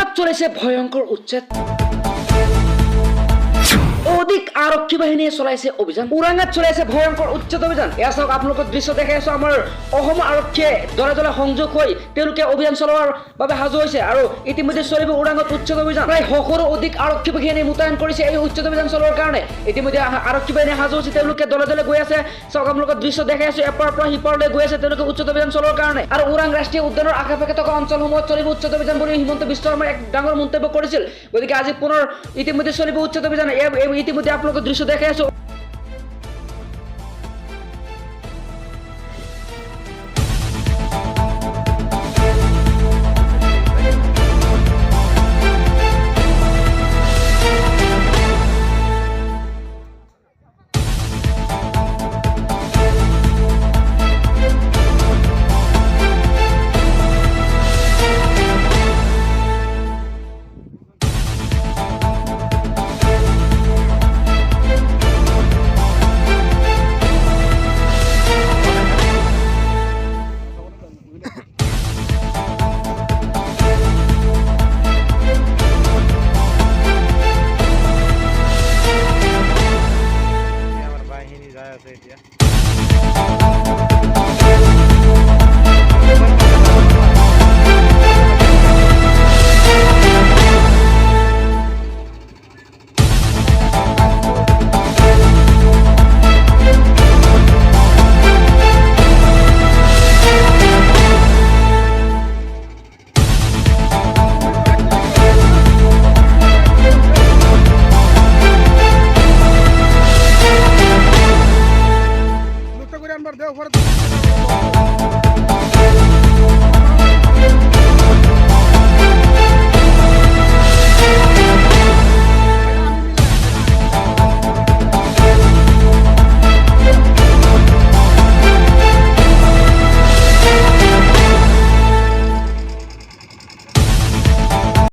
ওৰাঙত চলিছে ভয়ংকৰ উচ্ছেদ অধিক আৰক্ষী বাহিনীয়ে চলাইছে অভিযান ওৰাঙত চলাইছে ভয়ংকৰ উচ্ছেদ অভিযান এয়া চাওক আপোনালোকৰ দৃশ্য দেখাই আছো আমাৰ অসম আৰক্ষীয়ে দলে দলে সংযোগ হৈ তেওঁলোকে অভিযান চলোৱাৰ বাবে সাজু হৈছে আৰু ইতিমধ্যে চলিব ওৰাঙত উচ্ছেদ অভিযান প্ৰায় 100ৰো অধিক আৰক্ষী বাহিনী মুতায়ন কৰিছে এই উচ্ছেদ অভিযান চলোৱাৰ কাৰণে ইতিমধ্যে আৰক্ষী বাহিনী সাজু হৈছে তেওঁলোকে দলে দলে গৈ আছে চাওক আপোনালোকৰ দৃশ্য দেখাই আছো এপাৰ পৰা সিপাৰলৈ গৈ আছে তেওঁলোকে উচ্ছেদ অভিযান চলোৱাৰ কাৰণে আৰু ওৰাং ৰাষ্ট্ৰীয় উদ্যানৰ আশে-পাশে থকা অঞ্চলসমূহত চলিব উচ্ছেদ অভিযান বুলি হিমন্ত বিশ্ব শৰ্মাই এক ডাঙৰ মন্তব্য কৰিছিল গতিকে আজি পুনৰ ইতিমধ্যে চলিব উচ্ছেদ অভিযান ইতিমধ্যে আপোনালোকৰ দৃশ্য দেখাই আছো